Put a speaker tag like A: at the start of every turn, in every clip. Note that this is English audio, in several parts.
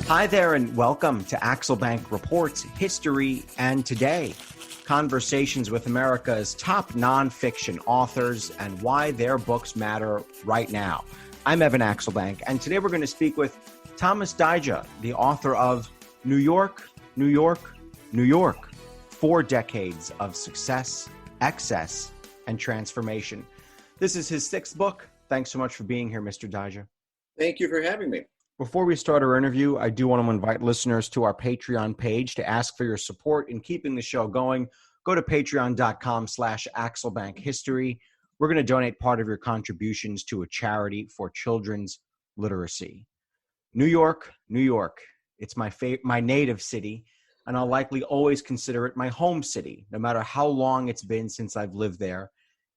A: Hi there and welcome to Axelbank Reports History and Today. Conversations with America's top nonfiction authors and why their books matter right now. I'm Evan Axelbank, and today we're going to speak with Thomas Dyja, the author of New York, New York, New York, 4 decades of success, excess, and transformation. This is his 6th book. Thanks so much for being here, Mr. Dyja.
B: Thank you for having me.
A: Before we start our interview, I do want to invite listeners to our Patreon page to ask for your support in keeping the show going. Go to patreon.com/AxelbankHistory. We're going to donate part of your contributions to a charity for children's literacy. New York, New York. It's my native city, and I'll likely always consider it my home city, no matter how long it's been since I've lived there.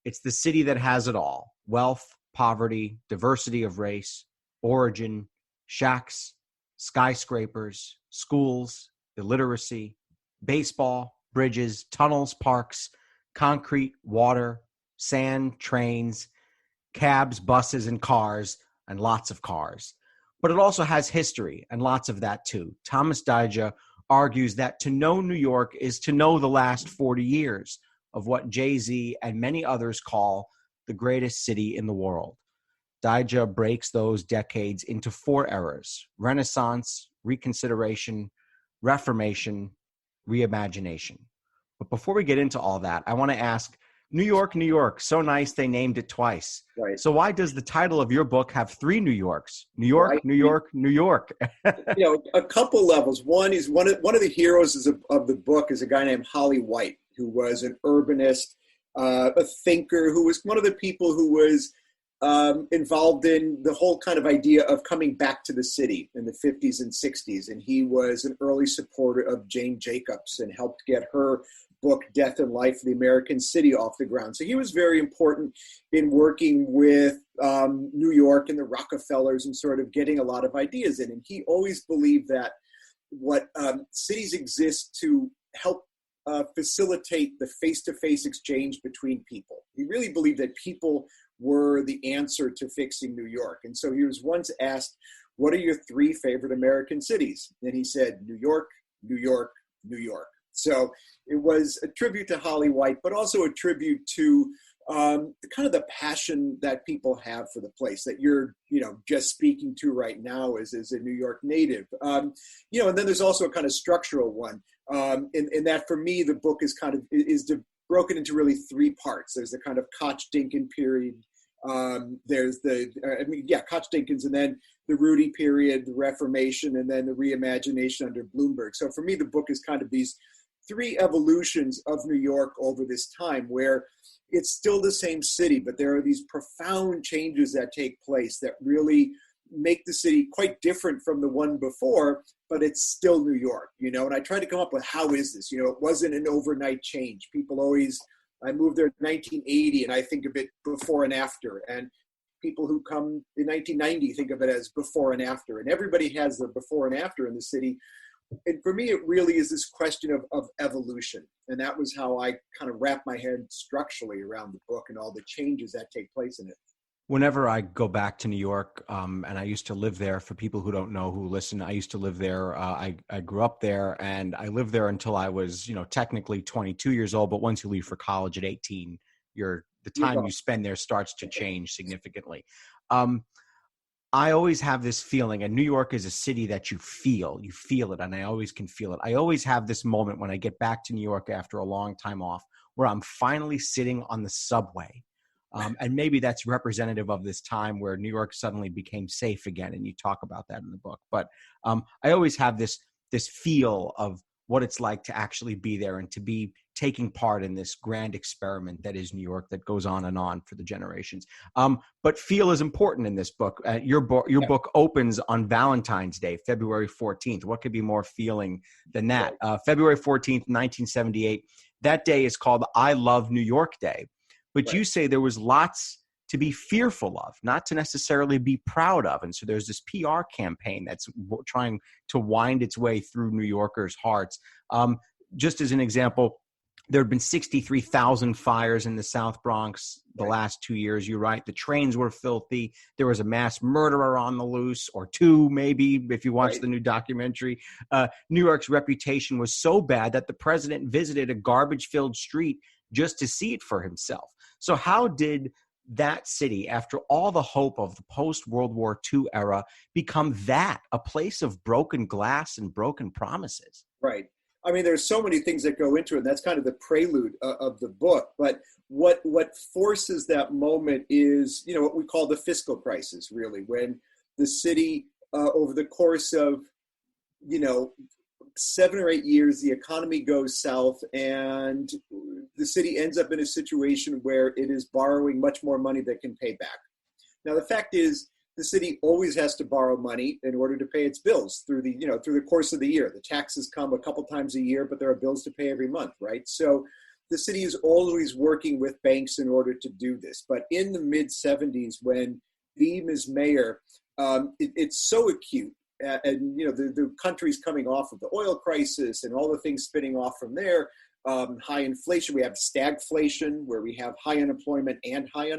A: It's the city that has it all: wealth, poverty, diversity of race, origin, shacks, skyscrapers, schools, illiteracy, baseball, bridges, tunnels, parks, concrete, water, sand, trains, cabs, buses, and cars, and lots of cars. But it also has history, and lots of that too. Thomas Dyja argues that to know New York is to know the last 40 years of what Jay-Z and many others call the greatest city in the world. Dyja breaks those decades into 4 eras: Renaissance, Reconsideration, Reformation, Reimagination. But before we get into all that, I want to ask, New York, New York, so nice they named it twice.
B: Right.
A: So why does the title of your book have 3 New Yorks? New York, New York, New York.
B: A couple levels. One is one of the heroes of the book is a guy named Holly White, who was an urbanist, a thinker, who was one of the people who was involved in the whole kind of idea of coming back to the city in the 50s and 60s. And he was an early supporter of Jane Jacobs and helped get her book, Death and Life of the American City, off the ground. So he was very important in working with New York and the Rockefellers and sort of getting a lot of ideas in. And he always believed that what cities exist to help facilitate the face-to-face exchange between people. He really believed that people were the answer to fixing New York. And so he was once asked, what are your 3 favorite American cities? And he said, New York, New York, New York. So it was a tribute to Holly White, but also a tribute to the passion that people have for the place that you're, just speaking to right now as a New York native. And then there's also a kind of structural one. In that, for me, the book is broken into really 3 parts. There's the kind of Koch-Dinkin period. There's Koch-Dinkins, and then the Rudy period, the Reformation, and then the reimagination under Bloomberg. So for me, the book is kind of these 3 evolutions of New York over this time, where it's still the same city, but there are these profound changes that take place that really make the city quite different from the one before, but it's still New York, and I tried to come up with, how is this? It wasn't an overnight change. I moved there in 1980, and I think of it before and after, and people who come in 1990 think of it as before and after, and everybody has the before and after in the city. And for me, it really is this question of evolution, and that was how I kind of wrapped my head structurally around the book and all the changes that take place in it.
A: Whenever I go back to New York, and I used to live there, for people who don't know, who listen, I used to live there. I grew up there, and I lived there until I was, technically 22 years old. But once you leave for college at 18, the time you spend there starts to change significantly. I always have this feeling, and New York is a city that you feel it, and I always can feel it. I always have this moment when I get back to New York after a long time off, where I'm finally sitting on the subway. And maybe that's representative of this time where New York suddenly became safe again, and you talk about that in the book. But I always have this feel of what it's like to actually be there and to be taking part in this grand experiment that is New York, that goes on for the generations. But feel is important in this book. Your book opens on Valentine's Day, February 14th. What could be more feeling than that? February 14th, 1978. That day is called I Love New York Day. But you say there was lots to be fearful of, not to necessarily be proud of. And so there's this PR campaign that's trying to wind its way through New Yorkers' hearts. Just as an example, There had been 63,000 fires in the South Bronx the last 2 years. You're right. The trains were filthy. There was a mass murderer on the loose, or two, maybe, if you watch the new documentary. New York's reputation was so bad that the president visited a garbage-filled street just to see it for himself. So how did that city, after all the hope of the post-World War II era, become that, a place of broken glass and broken promises?
B: Right. I mean, there's so many things that go into it. And that's kind of the prelude of the book. But what forces that moment is, what we call the fiscal crisis, really, when the city, over the course of, 7 or 8 years, the economy goes south and the city ends up in a situation where it is borrowing much more money than it can pay back. Now, the fact is, the city always has to borrow money in order to pay its bills through the course of the year. The taxes come a couple times a year, but there are bills to pay every month, right? So the city is always working with banks in order to do this. But in the mid-'70s, when Beam is mayor, it's so acute. And the country's coming off of the oil crisis and all the things spinning off from there. High inflation. We have stagflation, where we have high unemployment and high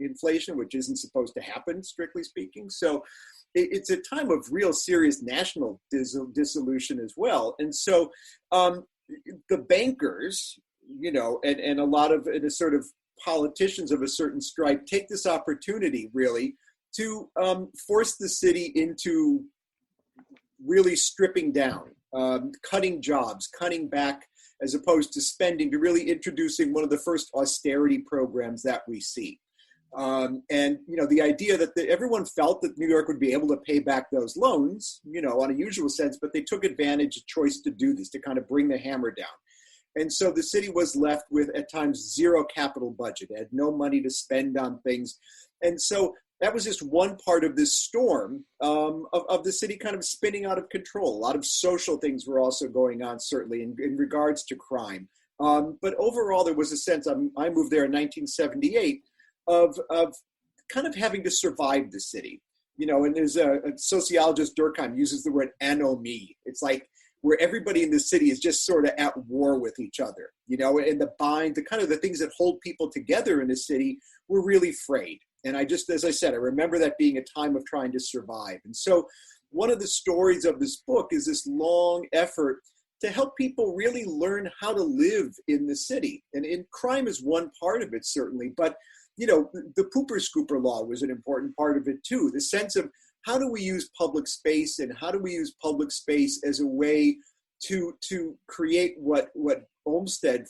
B: inflation, which isn't supposed to happen, strictly speaking. So it's a time of real serious national dissolution as well. And so the bankers, and a lot of sort of politicians of a certain stripe take this opportunity really to force the city into really stripping down, cutting jobs, cutting back, as opposed to spending, to really introducing one of the first austerity programs that we see. And the idea that everyone felt that New York would be able to pay back those loans, on a usual sense, but they took advantage of choice to do this, to kind of bring the hammer down. And so the city was left with, at times, zero capital budget. It had no money to spend on things. And so that was just one part of this storm of the city kind of spinning out of control. A lot of social things were also going on, certainly, in regards to crime. But overall, there was a sense, I moved there in 1978, of kind of having to survive the city. And there's a sociologist, Durkheim, uses the word anomie. It's like where everybody in the city is just sort of at war with each other, and the things that hold people together in the city were really frayed. And as I said, I remember that being a time of trying to survive. And so one of the stories of this book is this long effort to help people really learn how to live in the city. And crime is one part of it, certainly. But, the pooper scooper law was an important part of it, too. The sense of how do we use public space, and how do we use public space as a way to create what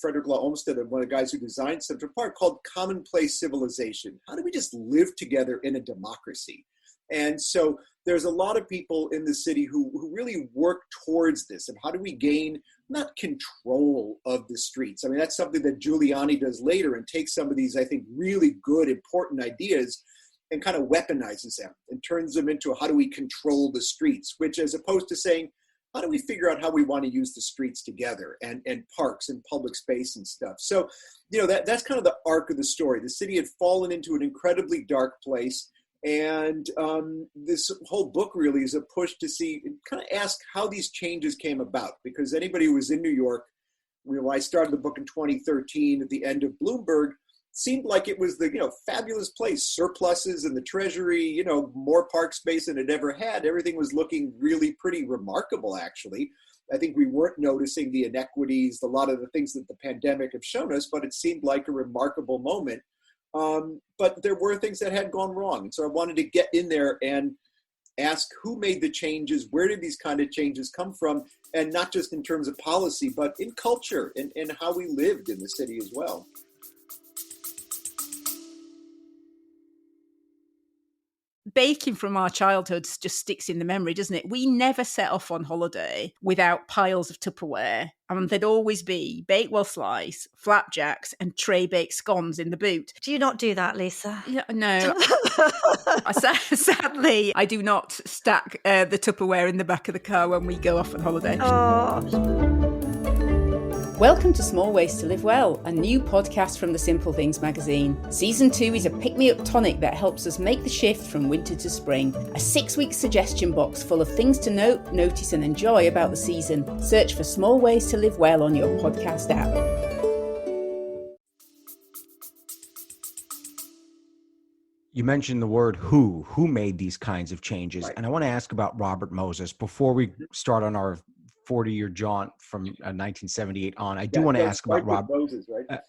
B: Frederick Law Olmsted, one of the guys who designed Central Park, called commonplace civilization. How do we just live together in a democracy? And so there's a lot of people in the city who really work towards this. And how do we gain not control of the streets? I mean, that's something that Giuliani does later, and takes some of these, I think, really good, important ideas and kind of weaponizes them and turns them into how do we control the streets, which, as opposed to saying, how do we figure out how we want to use the streets together, and parks and public space and stuff? So, that's kind of the arc of the story. The city had fallen into an incredibly dark place. And this whole book really is a push to kind of ask how these changes came about. Because anybody who was in New York, I started the book in 2013 at the end of Bloomberg, seemed like it was the, fabulous place, surpluses in the treasury, more park space than it ever had. Everything was looking really pretty remarkable, actually. I think we weren't noticing the inequities, a lot of the things that the pandemic have shown us, but it seemed like a remarkable moment. But there were things that had gone wrong. And so I wanted to get in there and ask who made the changes, where did these kind of changes come from, and not just in terms of policy, but in culture and how we lived in the city as well.
C: Baking from our childhoods just sticks in the memory, doesn't it? We never set off on holiday without piles of Tupperware. And there'd always be Bakewell slice, flapjacks, and tray-baked scones in the boot.
D: Do you not do that, Lisa?
C: Yeah, no. Sadly, I do not stack the Tupperware in the back of the car when we go off on holiday.
D: Oh.
C: Welcome to Small Ways to Live Well, a new podcast from the Simple Things magazine. Season 2 is a pick-me-up tonic that helps us make the shift from winter to spring. A 6-week suggestion box full of things to note, notice and enjoy about the season. Search for Small Ways to Live Well on your podcast app.
A: You mentioned the word who made these kinds of changes.
B: Right.
A: And I want to ask about Robert Moses before we start on our 40-year jaunt from 1978 on. I do
B: Yeah,
A: want to
B: don't
A: ask about
B: start with
A: Rob.
B: Moses, right?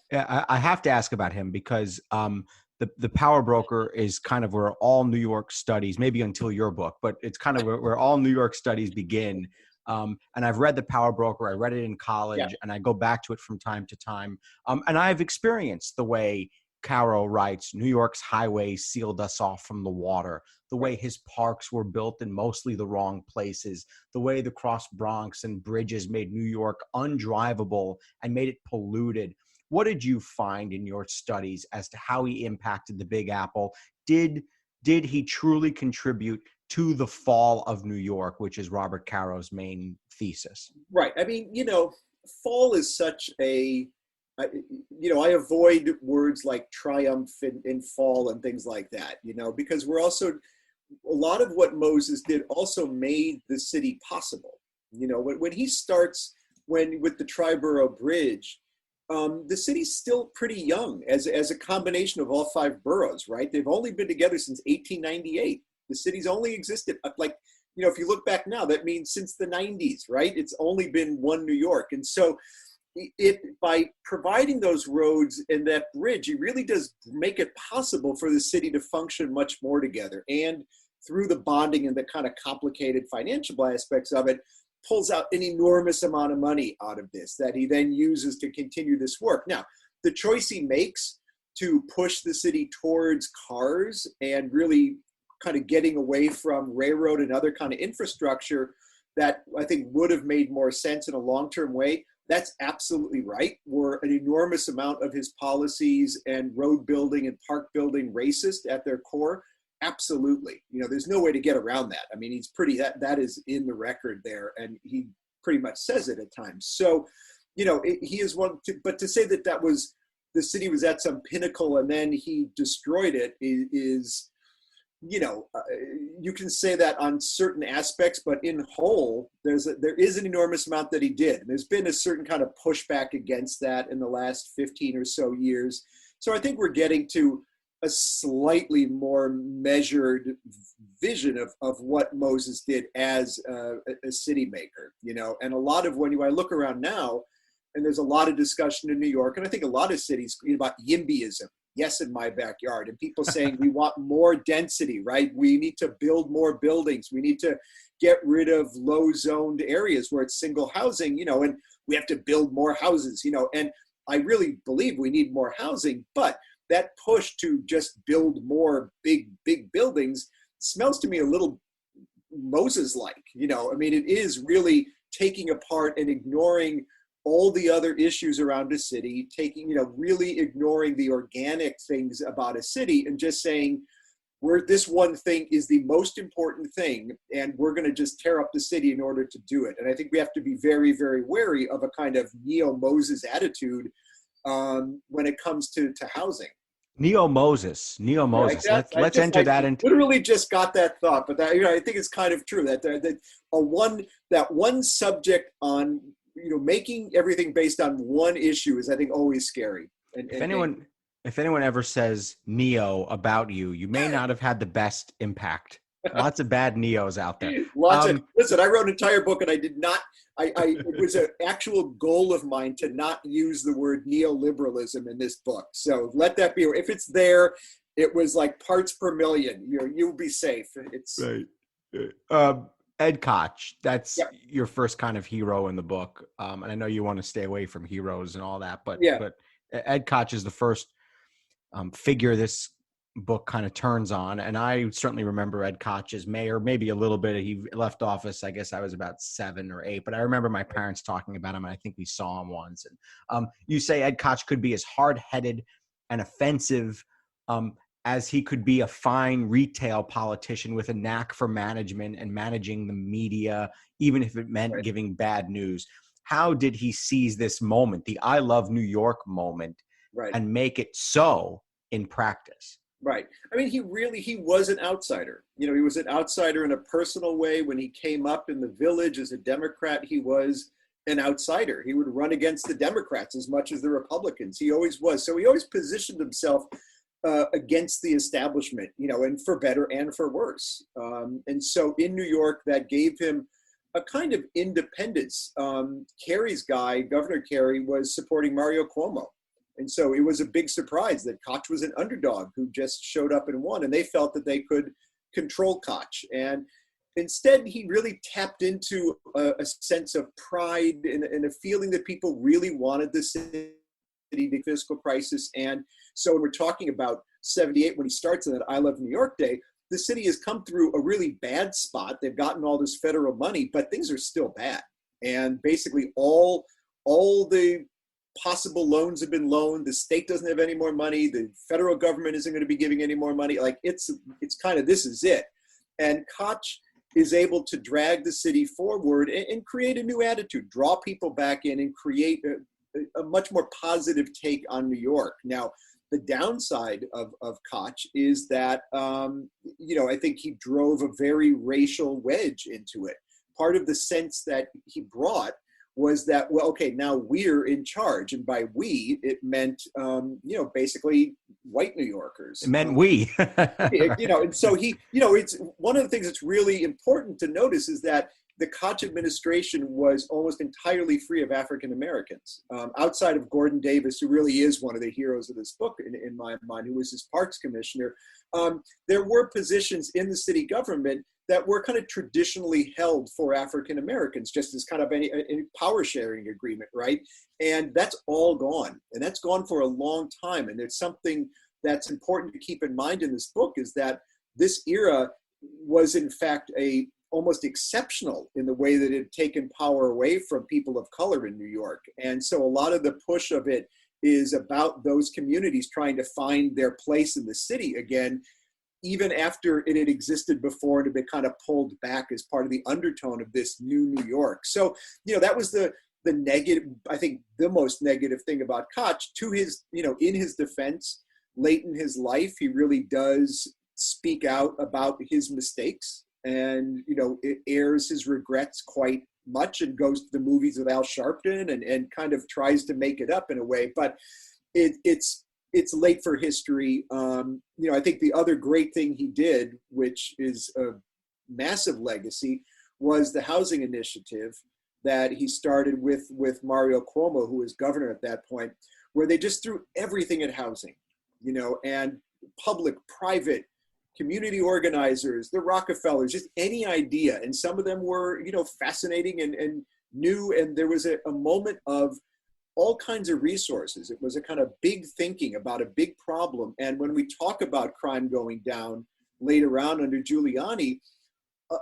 A: I have to ask about him because the Power Broker is kind of where all New York studies, maybe until your book, but it's kind of where all New York studies begin. And I've read the Power Broker. I read it in college, and I go back to it from time to time. And I've experienced the way Caro writes, New York's highways sealed us off from the water, the way his parks were built in mostly the wrong places, the way the Cross Bronx and bridges made New York undrivable and made it polluted. What did you find in your studies as to how he impacted the Big Apple? Did he truly contribute to the fall of New York, which is Robert Caro's main thesis?
B: Right. I mean, fall is such I avoid words like triumph and fall and things like that, because a lot of what Moses did also made the city possible. When he starts, with the Triborough Bridge, the city's still pretty young as a combination of all five boroughs, right? They've only been together since 1898. The city's only existed, if you look back now, that means since the 90s, right? It's only been one New York. And so by providing those roads and that bridge, it really does make it possible for the city to function much more together. And through the bonding and the kind of complicated financial aspects of it, pulls out an enormous amount of money out of this that he then uses to continue this work. Now, the choice he makes to push the city towards cars and really kind of getting away from railroad and other kind of infrastructure that I think would have made more sense in a long-term way, that's absolutely right. Were an enormous amount of his policies and road building and park building racist at their core? Absolutely. There's no way to get around that. I mean, he's that is in the record there, and he pretty much says it at times. So, he is but to say that the city was at some pinnacle and then he destroyed it is you can say that on certain aspects, but in whole, there is an enormous amount that he did. And there's been a certain kind of pushback against that in the last 15 or so years. So I think we're getting to a slightly more measured vision of what Moses did as a city maker, and a lot of when I look around now, and there's a lot of discussion in New York, and I think a lot of cities about YIMBYism. Yes, in my backyard, and people saying we want more density, right? We need to build more buildings. We need to get rid of low zoned areas where it's single housing, and we have to build more houses, and I really believe we need more housing, but that push to just build more big buildings smells to me a little Moses-like, I mean, it is really taking apart and ignoring all the other issues around a city, really ignoring the organic things about a city and just saying, this one thing is the most important thing, and we're going to just tear up the city in order to do it. And I think we have to be very, very wary of a kind of neo-Moses attitude when it comes to housing.
A: Neo-Moses.
B: Yeah,
A: Let's enter that into.
B: Literally just got that thought, but that I think it's kind of true that one subject on making everything based on one issue is, I think, always scary. And
A: if anyone ever says neo about you, you may not have had the best impact. Lots of bad neos out there.
B: Listen, I wrote an entire book, and I did not. It was an actual goal of mine to not use the word neoliberalism in this book. So let that be. If it's there, it was like parts per million. You'll be safe. It's
A: right. Ed Koch, that's your first kind of hero in the book. And I know you want to stay away from heroes and all that, but Ed Koch is the first figure this book kind of turns on. And I certainly remember Ed Koch as mayor, maybe a little bit. He left office, I guess I was about 7 or 8, but I remember my parents talking about him, and I think we saw him once. And you say Ed Koch could be as hard-headed and offensive as he could be a fine retail politician with a knack for management and managing the media, even if it meant giving bad news. How did he seize this moment, the I love New York moment, and make it so in practice?
B: Right. I mean, he was an outsider. He was an outsider in a personal way. When he came up in the village as a Democrat, he was an outsider. He would run against the Democrats as much as the Republicans. He always was. So he always positioned himself against the establishment, and for better and for worse. And so in New York, that gave him a kind of independence. Kerry's guy, Governor Kerry, was supporting Mario Cuomo. And so it was a big surprise that Koch was an underdog who just showed up and won, and they felt that they could control Koch. And instead, he really tapped into a sense of pride and a feeling that people really wanted the city, the fiscal crisis. And so when we're talking about 78, when he starts on that I Love New York Day, the city has come through a really bad spot. They've gotten all this federal money, but things are still bad. And basically all the possible loans have been loaned. The state doesn't have any more money. The federal government isn't going to be giving any more money. Like it's kind of, this is it. And Koch is able to drag the city forward and create a new attitude, draw people back in and create a much more positive take on New York. Now, the downside of Koch is that, I think he drove a very racial wedge into it. Part of the sense that he brought was that, well, okay, now we're in charge. And by we, it meant, basically white New Yorkers.
A: It meant we.
B: And so it's one of the things that's really important to notice is that the Koch administration was almost entirely free of African Americans, outside of Gordon Davis, who really is one of the heroes of this book, in my mind, who was his parks commissioner. There were positions in the city government that were kind of traditionally held for African Americans, just as kind of any power sharing agreement, right? And that's all gone. And that's gone for a long time. And it's something that's important to keep in mind in this book is that this era was in fact almost exceptional in the way that it had taken power away from people of color in New York. And so a lot of the push of it is about those communities trying to find their place in the city again, even after it had existed before and had been kind of pulled back as part of the undertone of this new New York. So, that was the negative, I think the most negative thing about Koch. To his, in his defense, late in his life, he really does speak out about his mistakes and, it airs his regrets quite much and goes to the movies with Al Sharpton and kind of tries to make it up in a way. But it's late for history. I think the other great thing he did, which is a massive legacy, was the housing initiative that he started with Mario Cuomo, who was governor at that point, where they just threw everything at housing, and public, private, community organizers, the Rockefellers, just any idea. And some of them were, fascinating and new. And there was a moment of all kinds of resources. It was a kind of big thinking about a big problem. And when we talk about crime going down later on under Giuliani,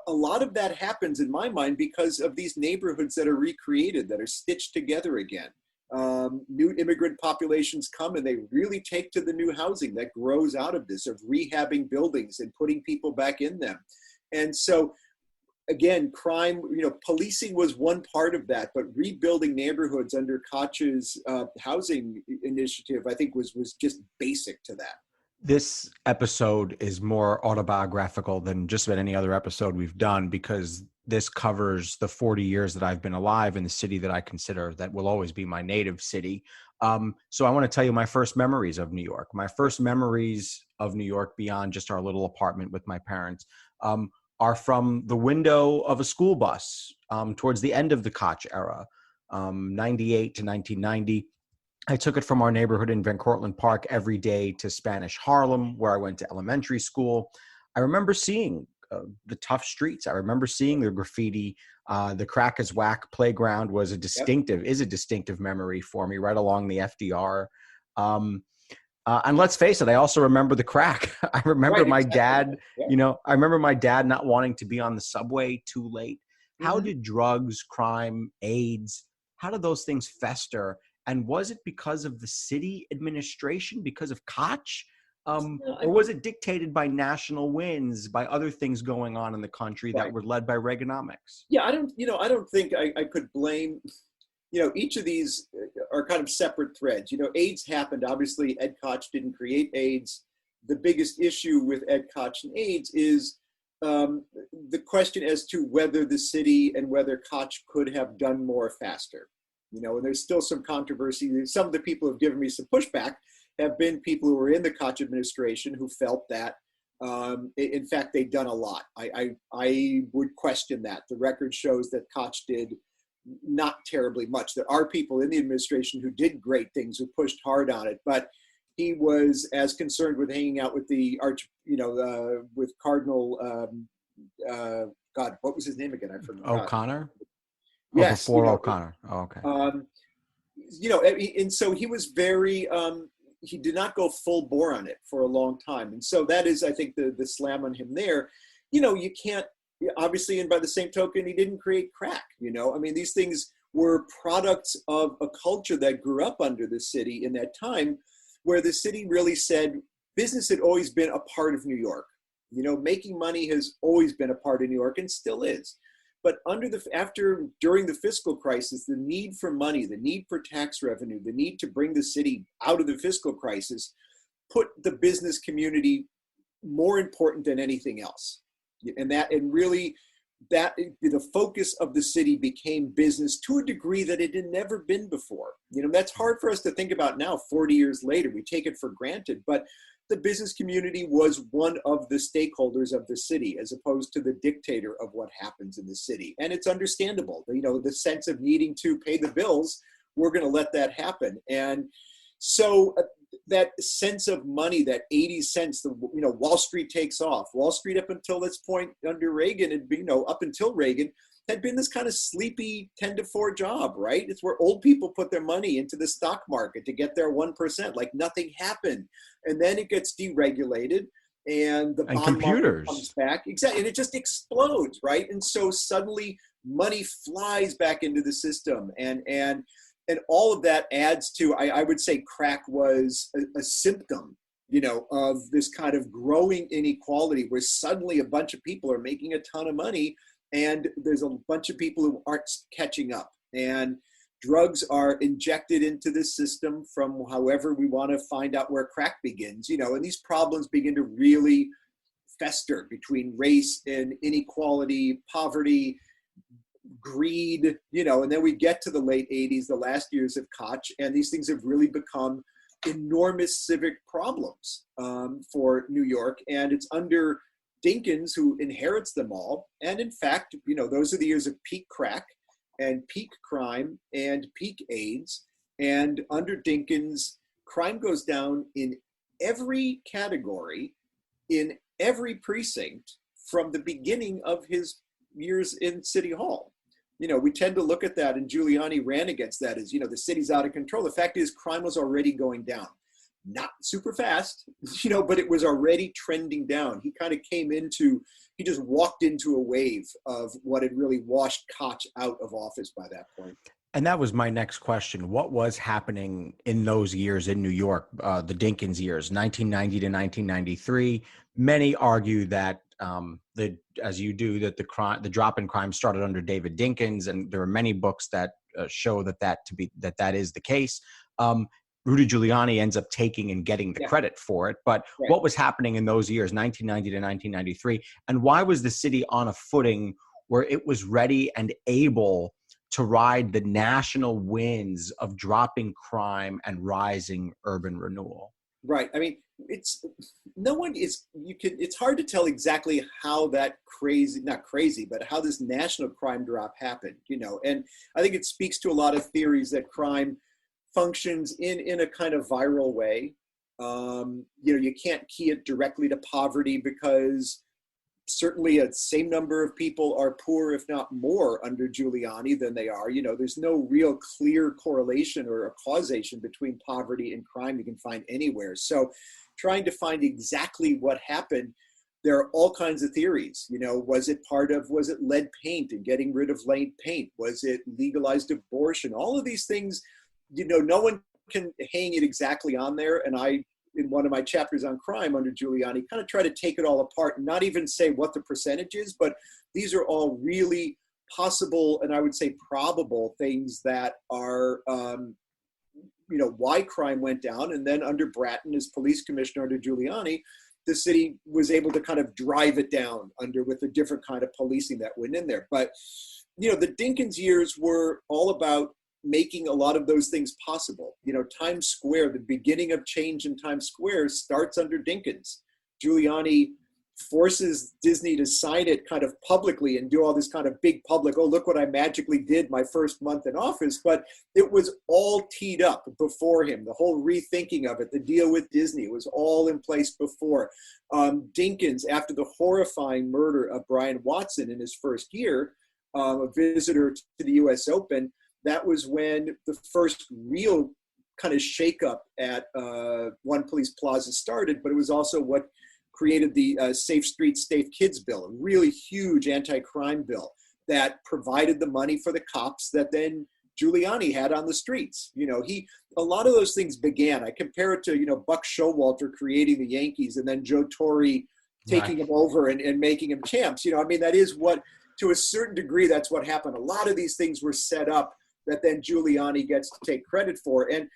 B: a lot of that happens in my mind because of these neighborhoods that are recreated, that are stitched together again. New immigrant populations come and they really take to the new housing that grows out of this, of rehabbing buildings and putting people back in them. And so again, crime, policing was one part of that, but rebuilding neighborhoods under Koch's housing initiative, I think was just basic to that.
A: This episode is more autobiographical than just about any other episode we've done because this covers the 40 years that I've been alive in the city that I consider that will always be my native city. So I want to tell you my first memories of New York. My first memories of New York beyond just our little apartment with my parents are from the window of a school bus towards the end of the Koch era, 98 to 1990. I took it from our neighborhood in Van Cortlandt Park every day to Spanish Harlem, where I went to elementary school. I remember seeing the tough streets. I remember seeing the graffiti. The Crack is Whack playground was a distinctive memory for me right along the FDR. And let's face it, I also remember the crack. I remember my dad, I remember my dad not wanting to be on the subway too late. Mm-hmm. How did drugs, crime, AIDS, how did those things fester? And was it because of the city administration, because of Koch? Or was it dictated by national winds, by other things going on in the country that were led by Reaganomics?
B: Yeah, I don't think I could blame, each of these are kind of separate threads. AIDS happened. Obviously, Ed Koch didn't create AIDS. The biggest issue with Ed Koch and AIDS is the question as to whether the city and whether Koch could have done more faster. And there's still some controversy. Some of the people have given me some pushback. have been people who were in the Koch administration who felt that, in fact, they'd done a lot. I would question that. The record shows that Koch did not terribly much. There are people in the administration who did great things, who pushed hard on it, but he was as concerned with hanging out with the with Cardinal, God, what was his name again? I forgot.
A: O'Connor?
B: Yes.
A: Before O'Connor. Oh, okay.
B: And so he was very, he did not go full bore on it for a long time. And so that is, I think, the slam on him there. You can't, obviously, and by the same token, he didn't create crack. I mean, these things were products of a culture that grew up under the city in that time, where the city really said business had always been a part of New York. Making money has always been a part of New York and still is. But during the fiscal crisis, the need for money, the need for tax revenue, the need to bring the city out of the fiscal crisis put the business community more important than anything else. The focus of the city became business to a degree that it had never been before. That's hard for us to think about now, 40 years later. We take it for granted, but the business community was one of the stakeholders of the city, as opposed to the dictator of what happens in the city. And it's understandable, the sense of needing to pay the bills, we're going to let that happen. And so that sense of money, that 80 cents, Wall Street takes off. Wall Street up until this point under Reagan, up until Reagan, had been this kind of sleepy 10 to 4 job, right? It's where old people put their money into the stock market to get their 1%, like nothing happened. And then it gets deregulated and the bond market comes back. Exactly. And it just explodes, right? And so suddenly money flies back into the system. And all of that adds to, I would say crack was a symptom, of this kind of growing inequality where suddenly a bunch of people are making a ton of money and there's a bunch of people who aren't catching up. And drugs are injected into the system from however we want to find out where crack begins, and these problems begin to really fester between race and inequality, poverty, greed, and then we get to the late 80s, the last years of Koch, and these things have really become enormous civic problems for New York. And it's under Dinkins who inherits them all. And in fact, those are the years of peak crack and peak crime and peak AIDS. And under Dinkins, crime goes down in every category, in every precinct from the beginning of his years in City Hall. We tend to look at that, and Giuliani ran against that as, the city's out of control. The fact is, crime was already going down. Not super fast, but it was already trending down. He just walked into a wave of what had really washed Koch out of office by that point.
A: And that was my next question. What was happening in those years in New York, the Dinkins years, 1990 to 1993? Many argue that as you do, that the drop in crime started under David Dinkins, and there are many books that show that is the case. Rudy Giuliani ends up taking and getting the credit for it. But right. What was happening in those years, 1990 to 1993, and why was the city on a footing where it was ready and able to ride the national winds of dropping crime and rising urban renewal?
B: Right. I mean, it's hard to tell exactly how that how this national crime drop happened, and I think it speaks to a lot of theories that crime functions in a kind of viral way. You can't key it directly to poverty because certainly a same number of people are poor, if not more, under Giuliani than they are. There's no real clear correlation or a causation between poverty and crime you can find anywhere. So trying to find exactly what happened, there are all kinds of theories. Was it lead paint and getting rid of lead paint? Was it legalized abortion? All of these things, no one can hang it exactly on there. And I, in one of my chapters on crime under Giuliani, kind of try to take it all apart and not even say what the percentage is, but these are all really possible and I would say probable things that are, why crime went down. And then under Bratton as police commissioner under Giuliani, the city was able to kind of drive it down with a different kind of policing that went in there. But, the Dinkins years were all about making a lot of those things possible. Times Square, the beginning of change in Times Square starts under Dinkins. Giuliani forces Disney to sign it kind of publicly and do all this kind of big public, oh, look what I magically did my first month in office. But it was all teed up before him. The whole rethinking of it, the deal with Disney was all in place before. Dinkins, after the horrifying murder of Brian Watson in his first year, a visitor to the US Open, that was when the first real kind of shakeup at One Police Plaza started, but it was also what created the Safe Streets, Safe Kids bill, a really huge anti-crime bill that provided the money for the cops that then Giuliani had on the streets. A lot of those things began. I compare it to, Buck Showalter creating the Yankees and then Joe Torre taking them over and making them champs. That is what, to a certain degree, that's what happened. A lot of these things were set up that then Giuliani gets to take credit for. And,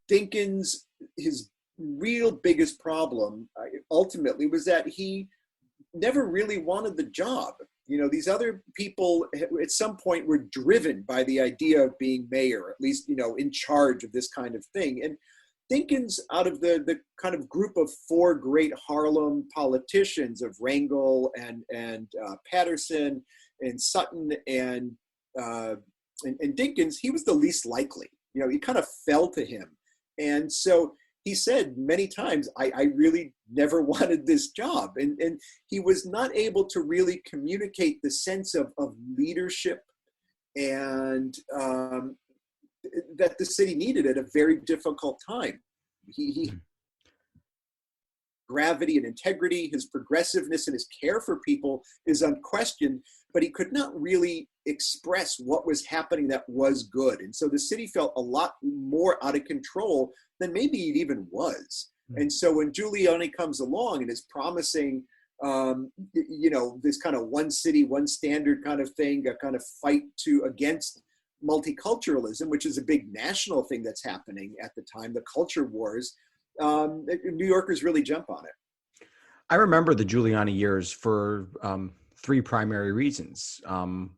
B: Dinkins, his real biggest problem ultimately was that he never really wanted the job. These other people at some point were driven by the idea of being mayor, at least, in charge of this kind of thing. And Dinkins, out of the kind of group of four great Harlem politicians of Rangel and Patterson and Sutton and Dinkins, he was the least likely. He kind of fell to him. And so he said many times, I really never wanted this job. And he was not able to really communicate the sense of leadership and that the city needed at a very difficult time. He gravity and integrity, his progressiveness and his care for people is unquestioned, but he could not really express what was happening that was good. And so the city felt a lot more out of control than maybe it even was. And so when Giuliani comes along and is promising, this kind of one city, one standard kind of thing, a kind of fight against multiculturalism, which is a big national thing that's happening at the time, the culture wars, New Yorkers really jump on it.
A: I remember the Giuliani years for three primary reasons.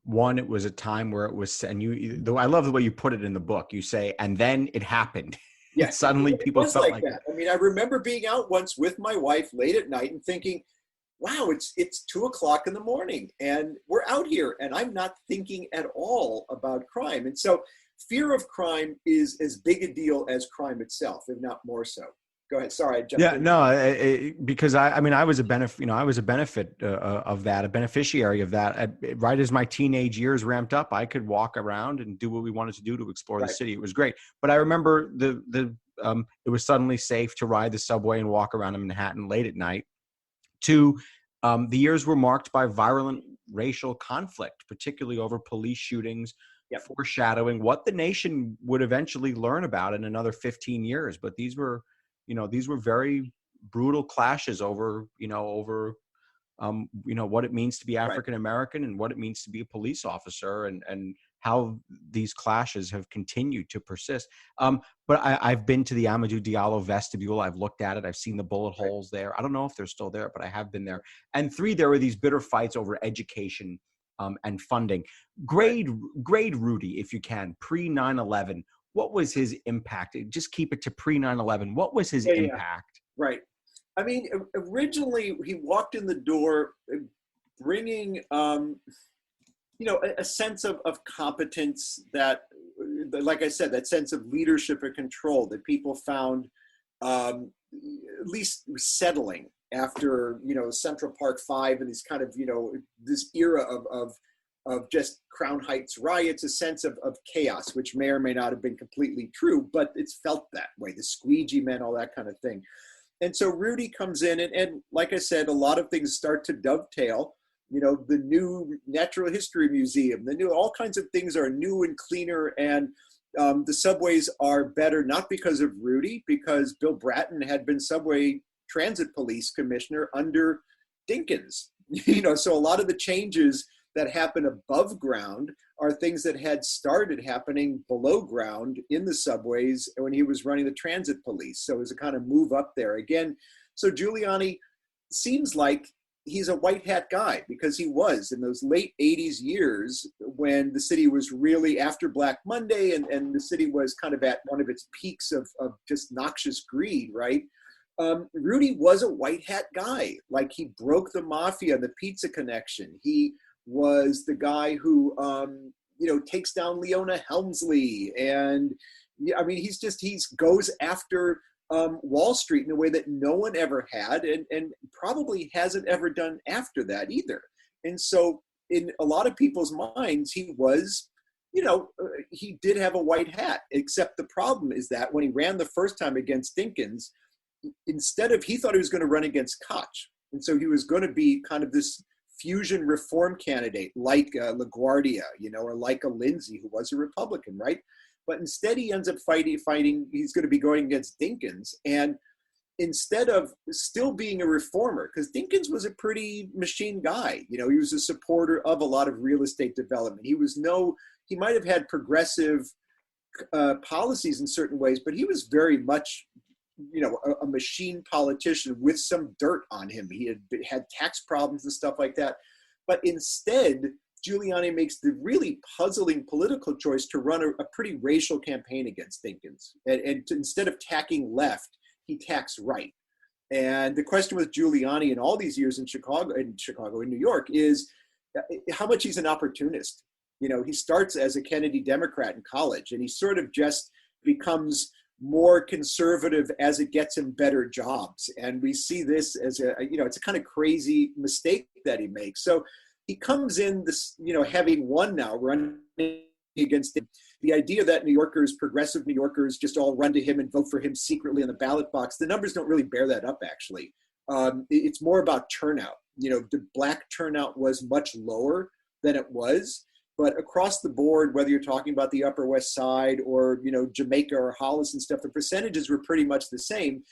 A: One, it was a time where it was, and I love the way you put it in the book. You say, and then it happened.
B: Yeah,
A: suddenly people felt like
B: that. I remember being out once with my wife late at night and thinking, wow, it's 2:00 in the morning and we're out here and I'm not thinking at all about crime. And so fear of crime is as big a deal as crime itself, if not more so. Go ahead. Sorry, I jumped in.
A: No, because I was a benefit. I was a benefit of that, a beneficiary of that. Right as my teenage years ramped up, I could walk around and do what we wanted to do to explore the city. It was great. But I remember it was suddenly safe to ride the subway and walk around in Manhattan late at night. Two, the years were marked by violent racial conflict, particularly over police shootings. Yep. Foreshadowing what the nation would eventually learn about in another 15 years. But these were very brutal clashes over what it means to be African American and what it means to be a police officer, and how these clashes have continued to persist. But I've been to the Amadou Diallo vestibule. I've looked at it. I've seen the bullet holes there. I don't know if they're still there, but I have been there. And three, there were these bitter fights over education and funding. Grade Rudy, if you can, pre 9/11. What was his impact? Just keep it to pre 9/11. What was his impact?
B: Right. Originally he walked in the door bringing, a sense of competence that, like I said, that sense of leadership and control that people found at least settling after, Central Park 5 and these kind of, this era of just Crown Heights riots, a sense of chaos, which may or may not have been completely true, but it's felt that way, the squeegee men, all that kind of thing. And so Rudy comes in and like I said, a lot of things start to dovetail, the new Natural History Museum, all kinds of things are new and cleaner, and the subways are better, not because of Rudy, because Bill Bratton had been subway transit police commissioner under Dinkins, so a lot of the changes that happen above ground are things that had started happening below ground in the subways when he was running the transit police. So it was a kind of move up there again. So Giuliani seems like he's a white hat guy, because he was in those late 80s years when the city was really after Black Monday, and the city was kind of at one of its peaks of just noxious greed, right? Rudy was a white hat guy. Like, he broke the mafia, the pizza connection. He was the guy who, takes down Leona Helmsley. And I mean, he goes after Wall Street in a way that no one ever had, and probably hasn't ever done after that either. And so in a lot of people's minds, he was, he did have a white hat, except the problem is that when he ran the first time against Dinkins, he thought he was going to run against Koch. And so he was going to be kind of this fusion reform candidate like LaGuardia, or like a Lindsay, who was a Republican, right? But instead he ends up fighting, he's going to be going against Dinkins. And instead of still being a reformer, because Dinkins was a pretty machine guy, he was a supporter of a lot of real estate development. He might have had progressive policies in certain ways, but he was very much, a machine politician with some dirt on him. He had tax problems and stuff like that. But instead, Giuliani makes the really puzzling political choice to run a pretty racial campaign against Dinkins. And instead of tacking left, he tacks right. And the question with Giuliani in all these years in New York, is how much he's an opportunist. He starts as a Kennedy Democrat in college, and he sort of just becomes more conservative as it gets him better jobs. And we see this as it's a kind of crazy mistake that he makes. So he comes in this, having won now, running against him. The idea that progressive New Yorkers just all run to him and vote for him secretly in the ballot box, the numbers don't really bear that up, actually. It's more about turnout. The Black turnout was much lower than it was. But across the board, whether you're talking about the Upper West Side or, Jamaica or Hollis and stuff, the percentages were pretty much the same.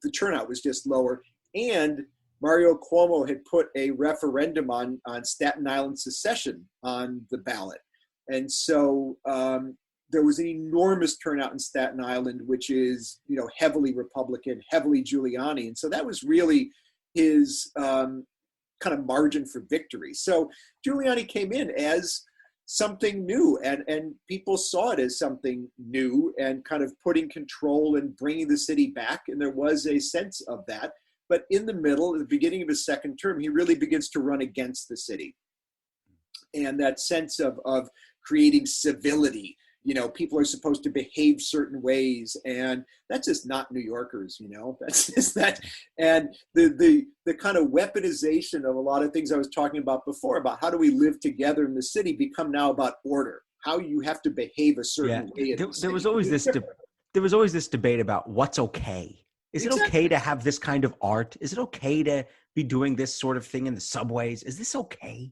B: The turnout was just lower. And Mario Cuomo had put a referendum on Staten Island secession on the ballot. And so there was an enormous turnout in Staten Island, which is, heavily Republican, heavily Giuliani. And so that was really his kind of margin for victory. So Giuliani came in as something new, and people saw it as something new and kind of putting control and bringing the city back. And there was a sense of that. But in the middle, at the beginning of his second term, he really begins to run against the city. And that sense of creating civility, people are supposed to behave certain ways, and that's just not New Yorkers, that's just that. And the kind of weaponization of a lot of things I was talking about before, about how do we live together in the city, become now about order, how you have to behave a certain way.
A: There was always this debate about what's okay. Is it okay to have this kind of art? Is it okay to be doing this sort of thing in the subways? Is this okay?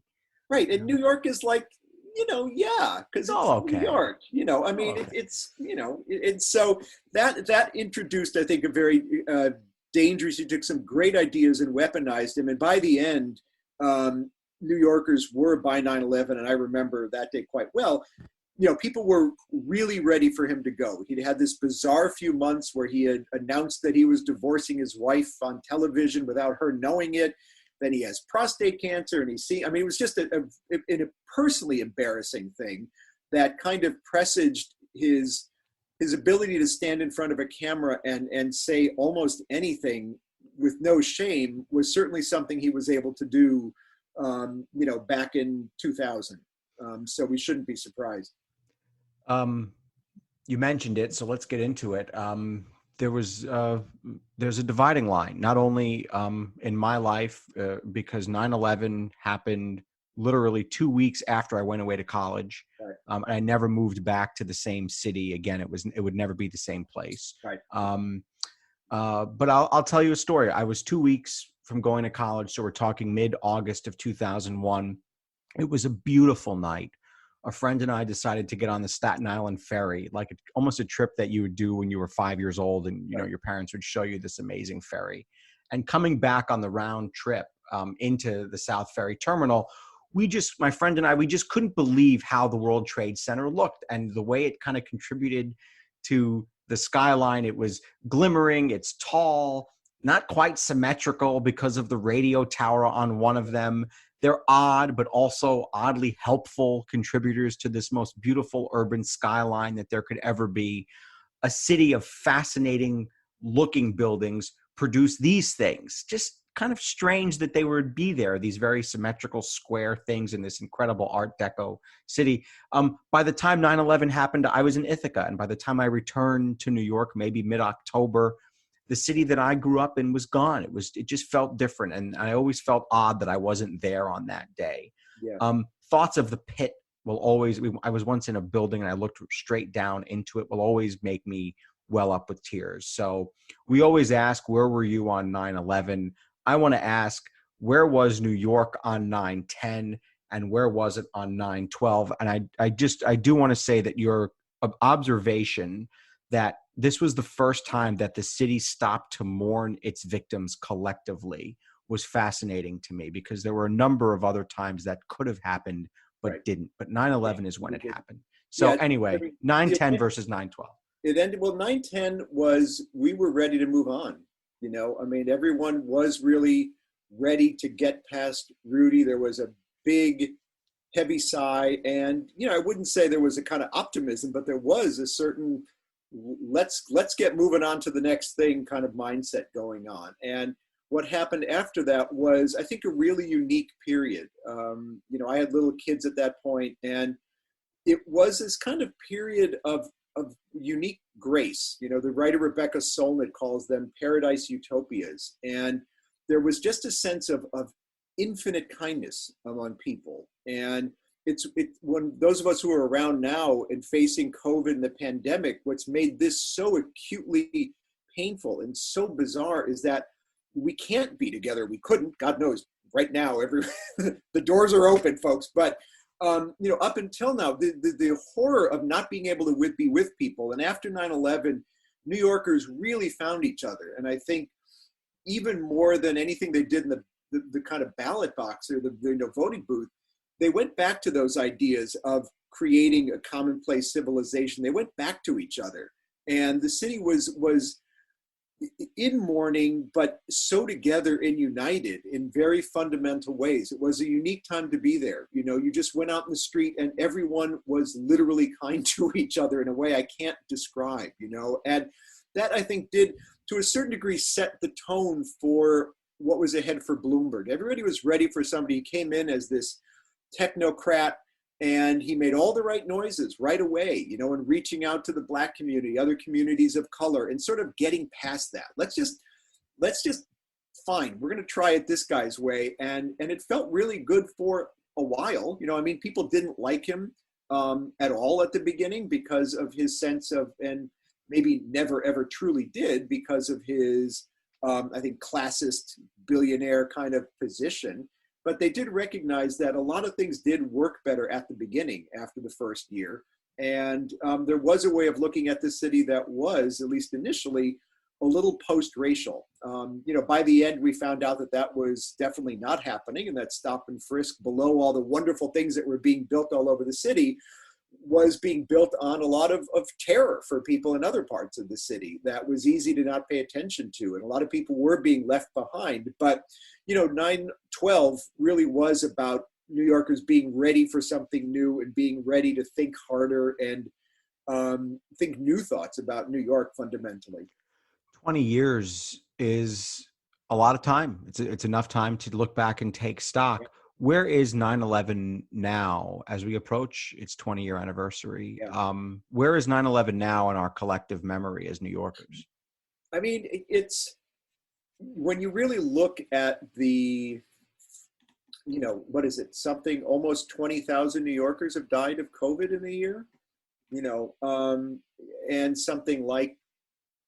B: Right. And New York is like, because it's
A: okay.
B: New York, it's, and so that introduced, I think, a very dangerous, he took some great ideas and weaponized them. And by the end, New Yorkers were, by 9/11, and I remember that day quite well, people were really ready for him to go. He'd had this bizarre few months where he had announced that he was divorcing his wife on television without her knowing it. Then he has prostate cancer, and it was just a personally embarrassing thing that kind of presaged his ability to stand in front of a camera and say almost anything with no shame was certainly something he was able to do, back in 2000. So we shouldn't be surprised.
A: You mentioned it, so let's get into it. There's a dividing line, not only in my life, because 9/11 happened literally 2 weeks after I went away to college.
B: Right.
A: And I never moved back to the same city again. It would never be the same place.
B: Right.
A: But I'll tell you a story. I was 2 weeks from going to college, so we're talking mid-August of 2001. It was a beautiful night. A friend and I decided to get on the Staten Island ferry, like almost a trip that you would do when you were 5 years old, and your parents would show you this amazing ferry. And coming back on the round trip into the South Ferry Terminal, my friend and I, we just couldn't believe how the World Trade Center looked and the way it kind of contributed to the skyline. It was glimmering, it's tall, not quite symmetrical because of the radio tower on one of them. They're odd, but also oddly helpful contributors to this most beautiful urban skyline that there could ever be. A city of fascinating looking buildings produce these things. Just kind of strange that they would be there, these very symmetrical square things in this incredible Art Deco city. By the time 9/11 happened, I was in Ithaca. And by the time I returned to New York, maybe mid-October, the city that I grew up in was gone. It just felt different. And I always felt odd that I wasn't there on that day.
B: Yeah.
A: Thoughts of the pit will always, I was once in a building and I looked straight down into it, will always make me well up with tears. So we always ask, where were you on 9/11? I want to ask, where was New York on 9/10 and where was it on 9/12? And I do want to say that your observation that this was the first time that the city stopped to mourn its victims collectively was fascinating to me, because there were a number of other times that could have happened but
B: Right.
A: didn't. But 9/11 is when it happened. So
B: Yeah,
A: anyway, 9/10 versus 9/12.
B: It ended, well, 9/10 was, we were ready to move on. I mean, everyone was really ready to get past Rudy. There was a big, heavy sigh. And, I wouldn't say there was a kind of optimism, but there was a certain, let's get moving on to the next thing kind of mindset going on. And what happened after that was, I think, a really unique period. I had little kids at that point, and it was this kind of period of unique grace. The writer Rebecca Solnit calls them paradise utopias. And there was just a sense of infinite kindness among people. And when those of us who are around now and facing COVID and the pandemic, what's made this so acutely painful and so bizarre is that we can't be together. We couldn't, God knows, right now, the doors are open, folks. But up until now, the horror of not being able to be with people. And after 9/11, New Yorkers really found each other. And I think even more than anything they did in the kind of ballot box or the voting booth, they went back to those ideas of creating a commonplace civilization. They went back to each other. And the city was in mourning, but so together and united in very fundamental ways. It was a unique time to be there. You just went out in the street and everyone was literally kind to each other in a way I can't describe, and that, I think, did to a certain degree set the tone for what was ahead for Bloomberg. Everybody was ready for somebody. He came in as this technocrat, and he made all the right noises right away, and reaching out to the Black community, other communities of color, and sort of getting past that. Let's just fine. We're going to try it this guy's way. And it felt really good for a while. People didn't like him at all at the beginning because of his sense of, and maybe never ever truly did, because of his, I think, classist billionaire kind of position. But they did recognize that a lot of things did work better at the beginning after the first year. And there was a way of looking at the city that was, at least initially, a little post-racial. By the end, we found out that was definitely not happening, and that stop and frisk, below all the wonderful things that were being built all over the city, was being built on a lot of terror for people in other parts of the city that was easy to not pay attention to. And a lot of people were being left behind. But, 9/12 really was about New Yorkers being ready for something new and being ready to think harder and think new thoughts about New York fundamentally.
A: 20 years is a lot of time. It's enough time to look back and take stock.
B: Yeah.
A: Where is 9/11 now as we approach its 20-year anniversary?
B: Yeah.
A: Where is 9/11 now in our collective memory as New Yorkers?
B: It's when you really look at the, what is it? Something almost 20,000 New Yorkers have died of COVID in a year, and something like,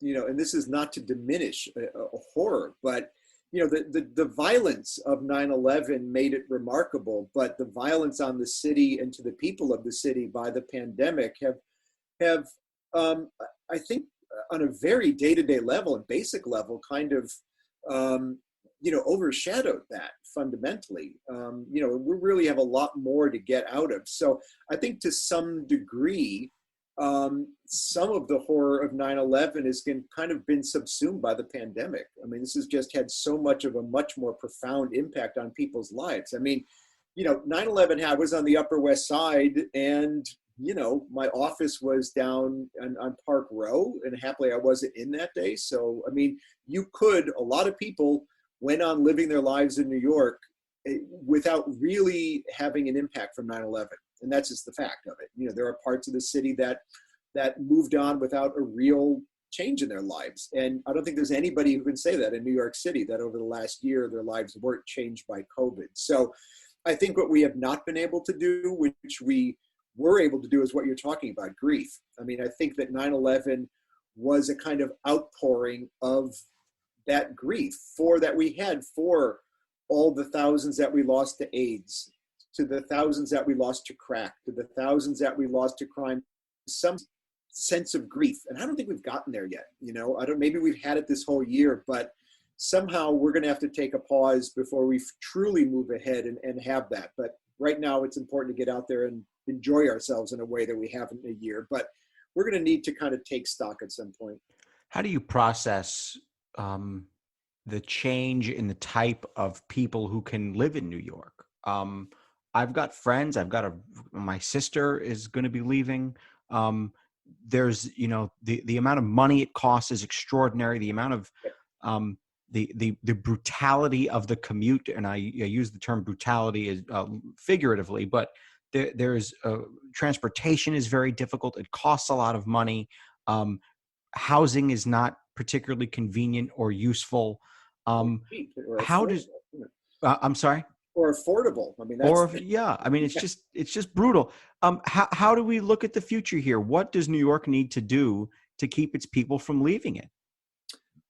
B: and this is not to diminish a horror, but the violence of 9/11 made it remarkable, but the violence on the city and to the people of the city by the pandemic have I think on a very day-to-day level and basic level kind of overshadowed that fundamentally. We really have a lot more to get out of. So I think to some degree, some of the horror of 9/11 has kind of been subsumed by the pandemic. I mean, this has just had so much of a much more profound impact on people's lives. I mean, 9/11, I was on the Upper West Side, and, my office was down on Park Row, and happily I wasn't in that day. So, I mean, a lot of people went on living their lives in New York without really having an impact from 9/11. And that's just the fact of it. There are parts of the city that moved on without a real change in their lives. And I don't think there's anybody who can say that in New York City, that over the last year, their lives weren't changed by COVID. So I think what we have not been able to do, which we were able to do, is what you're talking about, grief. I mean, I think that 9/11 was a kind of outpouring of that grief that we had for all the thousands that we lost to AIDS, to the thousands that we lost to crack, to the thousands that we lost to crime, some sense of grief. And I don't think we've gotten there yet. Maybe we've had it this whole year, but somehow we're going to have to take a pause before we truly move ahead and have that. But right now it's important to get out there and enjoy ourselves in a way that we haven't in a year. But we're going to need to kind of take stock at some point.
A: How do you process the change in the type of people who can live in New York? I've got friends. My sister is going to be leaving. There's, the amount of money it costs is extraordinary. The amount of the brutality of the commute, and I use the term brutality as figuratively, but there's transportation is very difficult. It costs a lot of money. Housing is not particularly convenient or useful. How does? I'm sorry.
B: Or affordable. I mean, it's just brutal. How do we look at the future here? What does New York need to do to keep its people from leaving it?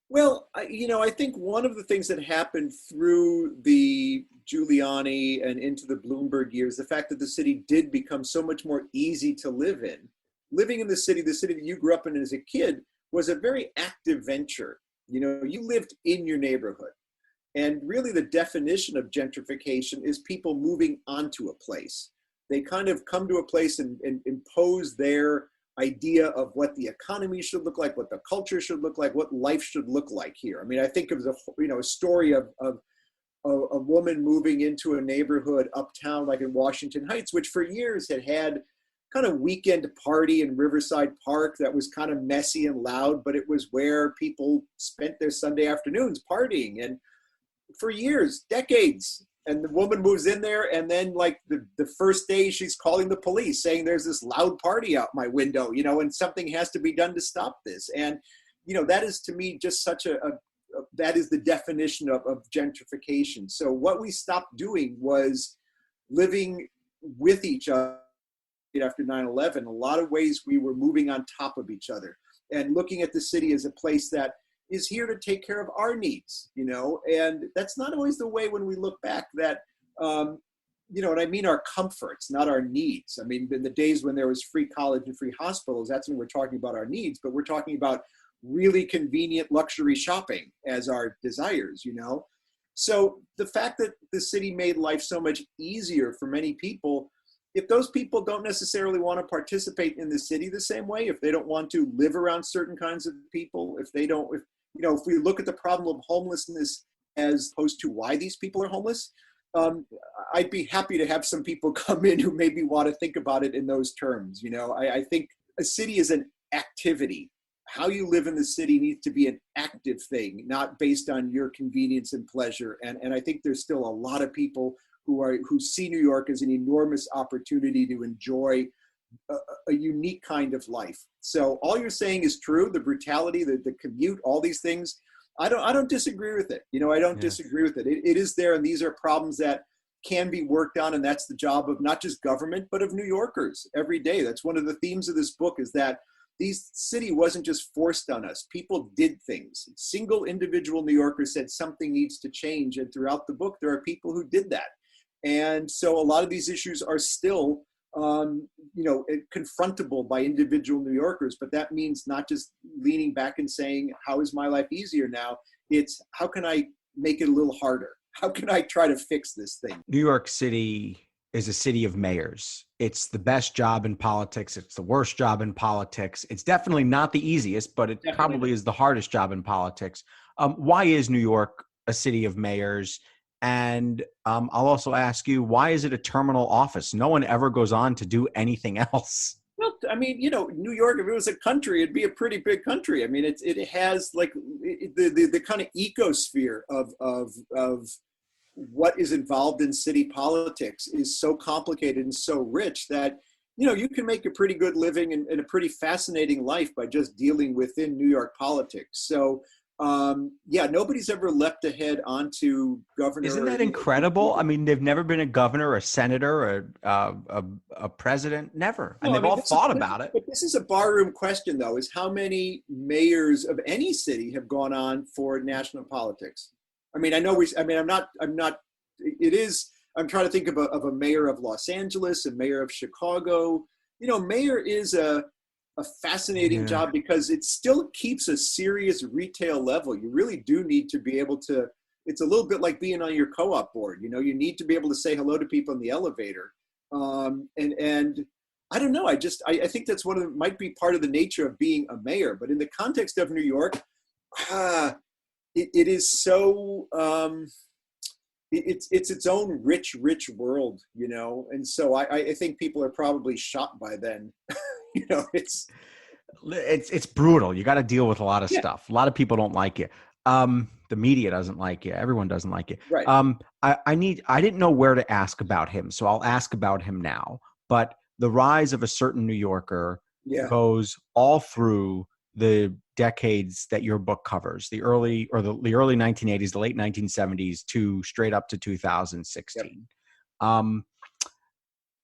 B: Well, I think one of the things that happened through the Giuliani and into the Bloomberg years, the fact that the city did become so much more easy to live in. Living in the city that you grew up in as a kid, was a very active venture. You lived in your neighborhood. And really the definition of gentrification is people moving onto a place. They kind of come to a place and impose their idea of what the economy should look like, what the culture should look like, what life should look like here. I mean, I think of a story of a woman moving into a neighborhood uptown, like in Washington Heights, which for years had kind of weekend party in Riverside Park that was kind of messy and loud, but it was where people spent their Sunday afternoons partying. And for years, decades. And the woman moves in there, and then like the first day she's calling the police saying there's this loud party out my window, and something has to be done to stop this. And, that is to me just such that is the definition of gentrification. So what we stopped doing was living with each other after 9/11. In a lot of ways, we were moving on top of each other and looking at the city as a place that is here to take care of our needs, and that's not always the way when we look back that, and I mean our comforts, not our needs. I mean, in the days when there was free college and free hospitals, that's when we're talking about our needs, but we're talking about really convenient luxury shopping as our desires, So the fact that the city made life so much easier for many people, if those people don't necessarily want to participate in the city the same way, if they don't want to live around certain kinds of people, if we look at the problem of homelessness as opposed to why these people are homeless, I'd be happy to have some people come in who maybe want to think about it in those terms. I think a city is an activity. How you live in the city needs to be an active thing, not based on your convenience and pleasure. And I think there's still a lot of people who see New York as an enormous opportunity to enjoy a unique kind of life. So all you're saying is true. The brutality, the commute, all these things. I don't disagree with it. I don't disagree with it. It is there, and these are problems that can be worked on, and that's the job of not just government, but of New Yorkers every day. That's one of the themes of this book, is that this city wasn't just forced on us. People did things. Single individual New Yorkers said something needs to change, and throughout the book, there are people who did that. And so a lot of these issues are still, confrontable by individual New Yorkers, but that means not just leaning back and saying, how is my life easier now? It's, how can I make it a little harder? How can I try to fix this thing?
A: New York City is a city of mayors. It's the best job in politics. It's the worst job in politics. It's definitely not the easiest, but it probably is the hardest job in politics. Why is New York a city of mayors? And I'll also ask you, why is it a terminal office? No one ever goes on to do anything else.
B: Well, I mean, New York, if it was a country, it'd be a pretty big country. I mean, it has like the kind of ecosphere of what is involved in city politics is so complicated and so rich that, you can make a pretty good living and a pretty fascinating life by just dealing within New York politics. So, nobody's ever leapt ahead onto governor.
A: Isn't that incredible? I mean, they've never been a governor, a senator, a president, never. And they've all thought about it.
B: But this is a barroom question, though, is how many mayors of any city have gone on for national politics? I mean, I'm trying to think of a mayor of Los Angeles, a mayor of Chicago. Mayor is a fascinating job because it still keeps a serious retail level. You really do need to be able to, it's a little bit like being on your co-op board. You need to be able to say hello to people in the elevator. And I don't know. I think that's might be part of the nature of being a mayor, but in the context of New York, it is so, it's its own rich world, and so I think people are probably shocked by then. It's
A: brutal. You got to deal with a lot of stuff. A lot of people don't like you. The media doesn't like you. Everyone doesn't like you.
B: Right.
A: I didn't know where to ask about him, so I'll ask about him now. But the rise of a certain New Yorker goes all through the decades that your book covers, the early 1980s, the late 1970s to straight up to 2016. Yep.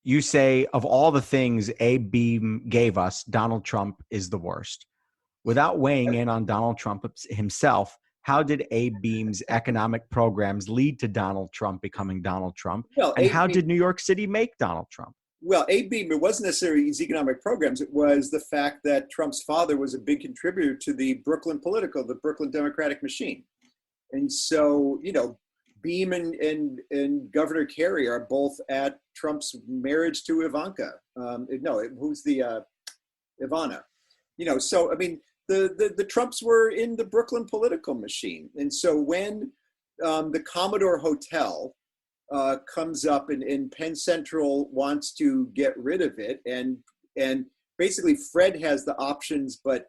A: You say, of all the things Abe Beame gave us, Donald Trump is the worst. Without weighing in on Donald Trump himself, how did Abe Beame's economic programs lead to Donald Trump becoming Donald Trump?
B: Well,
A: and how did New York City make Donald Trump?
B: Well, Abe Beame, it wasn't necessarily his economic programs. It was the fact that Trump's father was a big contributor to the Brooklyn Democratic machine. And so, Beame and Governor Kerry are both at Trump's marriage to Ivanka. Ivana. So, I mean, the Trumps were in the Brooklyn political machine. And so when the Commodore Hotel comes up and Penn Central wants to get rid of it, and basically Fred has the options, but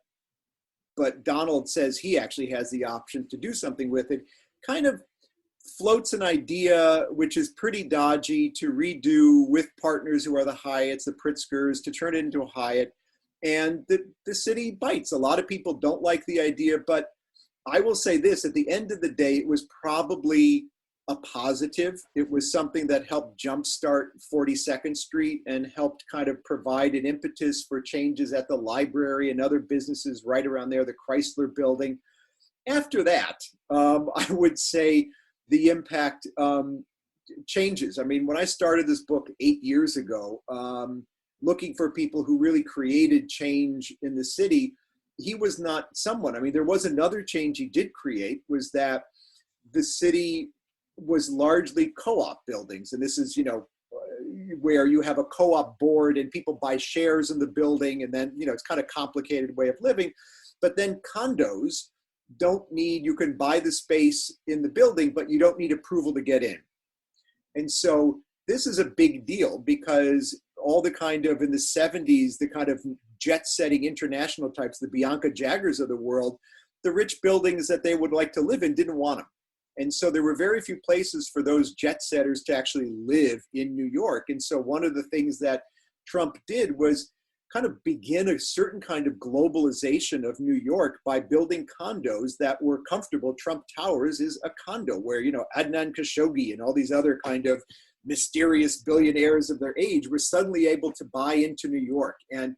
B: Donald says he actually has the option to do something with it, kind of floats an idea which is pretty dodgy to redo with partners who are the Hyatts, the Pritzkers, to turn it into a Hyatt. And the city bites. A lot of people don't like the idea, but I will say this, at the end of the day, it was probably a positive. It was something that helped jumpstart 42nd Street and helped kind of provide an impetus for changes at the library and other businesses right around there, the Chrysler Building. After that, I would say the impact changes. I mean, when I started this book 8 years ago, looking for people who really created change in the city, he was not someone. I mean, there was another change he did create, was that the city was largely co-op buildings. And this is, where you have a co-op board and people buy shares in the building, and then, it's kind of complicated way of living. But then condos you can buy the space in the building, but you don't need approval to get in. And so this is a big deal because all the kind of, in the 70s, the kind of jet-setting international types, the Bianca Jaggers of the world, the rich buildings that they would like to live in didn't want them. And so there were very few places for those jet-setters to actually live in New York. And so one of the things that Trump did was kind of begin a certain kind of globalization of New York by building condos that were comfortable. Trump Towers is a condo where, Adnan Khashoggi and all these other kind of mysterious billionaires of their age were suddenly able to buy into New York, and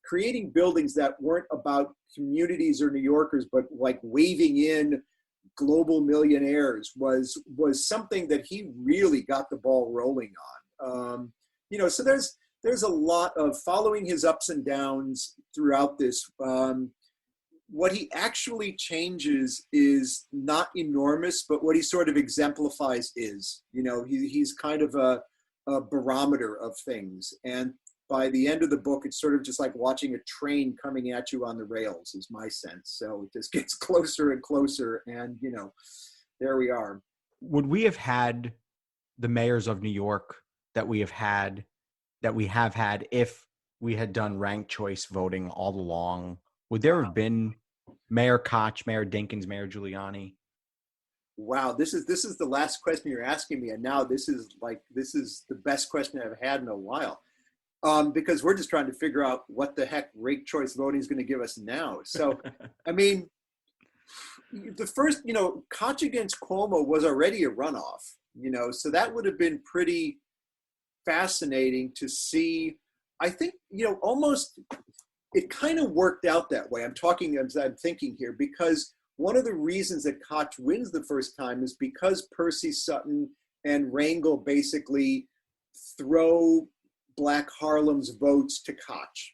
B: creating buildings that weren't about communities or New Yorkers, but like waving in global millionaires was something that he really got the ball rolling on. So there's a lot of following his ups and downs throughout this. What he actually changes is not enormous, but what he sort of exemplifies is, he's kind of a barometer of things. And by the end of the book, it's sort of just like watching a train coming at you on the rails, is my sense. So it just gets closer and closer. And, there we are.
A: Would we have had the mayors of New York that we have had if we had done ranked choice voting all along? Would there have been Mayor Koch, Mayor Dinkins, Mayor Giuliani?
B: Wow, this is the last question you're asking me, and now this is the best question I've had in a while, because we're just trying to figure out what the heck ranked choice voting is going to give us now. So, I mean, the first, Koch against Cuomo was already a runoff, so that would have been pretty fascinating to see. I think, almost it kind of worked out that way. I'm thinking here, because one of the reasons that Koch wins the first time is because Percy Sutton and Rangel basically throw Black Harlem's votes to Koch,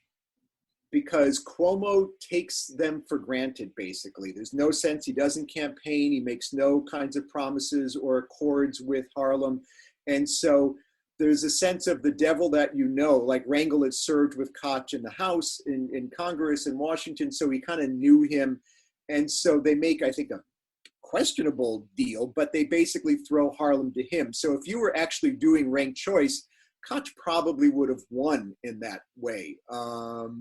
B: because Cuomo takes them for granted, basically. There's no sense. He doesn't campaign. He makes no kinds of promises or accords with Harlem. And so there's a sense of the devil that like Rangel had served with Koch in the House, in Congress, in Washington, so he kind of knew him. And so they make, I think, a questionable deal, but they basically throw Harlem to him. So if you were actually doing ranked choice, Koch probably would have won in that way,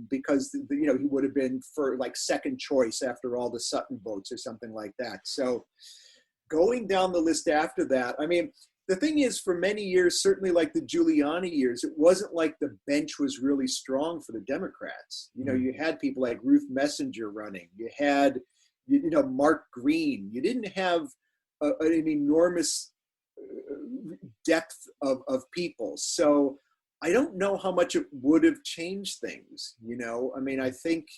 B: because he would have been for like second choice after all the Sutton votes or something like that. So going down the list after that, I mean, the thing is, for many years, certainly like the Giuliani years, it wasn't like the bench was really strong for the Democrats. You had people like Ruth Messenger running. You had, Mark Green. You didn't have an enormous depth of people. So I don't know how much it would have changed things. I mean, I think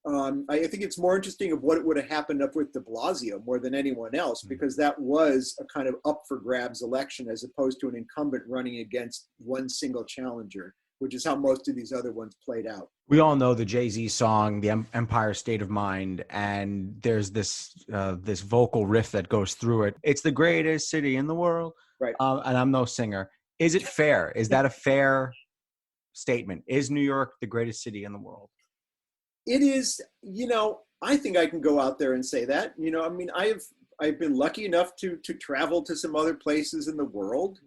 B: it's more interesting of what would have happened up with de Blasio more than anyone else, because that was a kind of up for grabs election as opposed to an incumbent running against one single challenger, which is how most of these other ones played out.
A: We all know the Jay-Z song, The Empire State of Mind, and there's this vocal riff that goes through it. It's the greatest city in the world.
B: Right.
A: And I'm no singer. Is it fair? Is that a fair statement? Is New York the greatest city in the world?
B: It is, I think I can go out there and say that. I mean, I've been lucky enough to travel to some other places in the world,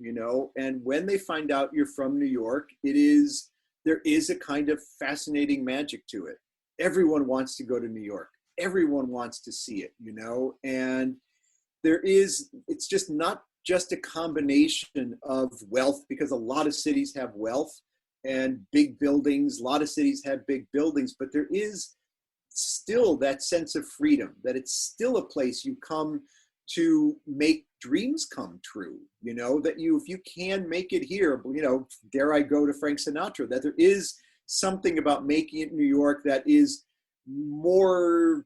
B: and when they find out you're from New York, there is a kind of fascinating magic to it. Everyone wants to go to New York. Everyone wants to see it, and it's just not just a combination of wealth, because a lot of cities have wealth and big buildings. A lot of cities have big buildings, but there is still that sense of freedom, that it's still a place you come to make dreams come true, that if you can make it here, dare I go to Frank Sinatra, that there is something about making it in New York that is more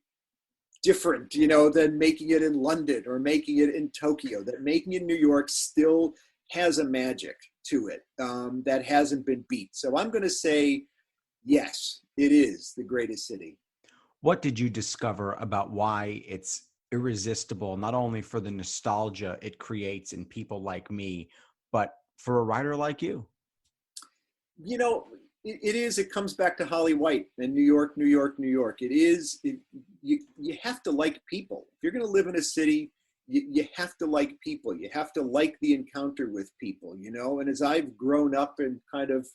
B: different, than making it in London or making it in Tokyo, that making it in New York still has a magic to it that hasn't been beat. So I'm going to say, yes, it is the greatest city.
A: What did you discover about why it's irresistible, not only for the nostalgia it creates in people like me, but for a writer like you?
B: It comes back to Holly White and New York, New York, New York. You have to like people. If you're going to live in a city, you have to like people. You have to like the encounter with people, and as I've grown up and kind of,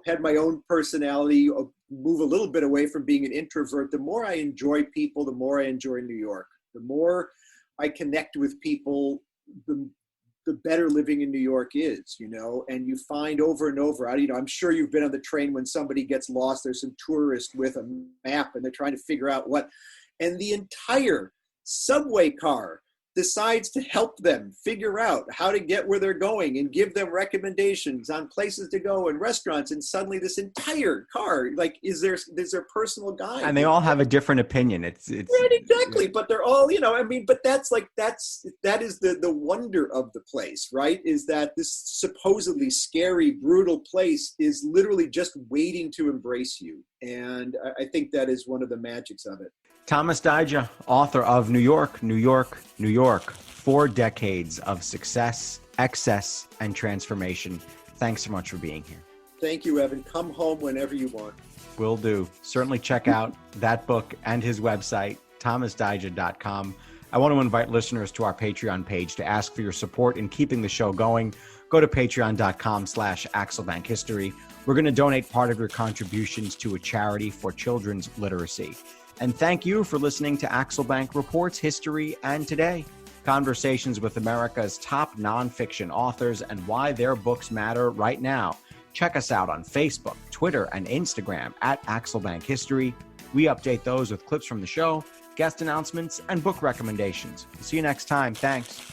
B: had my own personality, move a little bit away from being an introvert, the more I enjoy people, the more I enjoy New York. The more I connect with people, the better living in New York is, and you find over and over, I'm sure you've been on the train when somebody gets lost, there's some tourist with a map and they're trying to figure out and the entire subway car decides to help them figure out how to get where they're going and give them recommendations on places to go and restaurants. And suddenly this entire car, is their personal guide.
A: And they all have a different opinion. It's
B: right, exactly. But they're all, but that is the wonder of the place, right? Is that this supposedly scary, brutal place is literally just waiting to embrace you. And I think that is one of the magics of it.
A: Thomas Dyja, author of New York, New York, New York, 4 decades of success excess, and transformation. Thanks so much for being here.
B: Thank you, Evan. Come home whenever you want.
A: Will do. Certainly check out that book and his website, thomasdyja.com. I want to invite listeners to our Patreon page to ask for your support in keeping the show going. Go to patreon.com/AxelBankHistory. We're going to donate part of your contributions to a charity for children's literacy. And thank you for listening to Axel Bank Reports History and Today. Conversations with America's top nonfiction authors and why their books matter right now. Check us out on Facebook, Twitter, and Instagram at Axel Bank History. We update those with clips from the show, guest announcements, and book recommendations. See you next time. Thanks.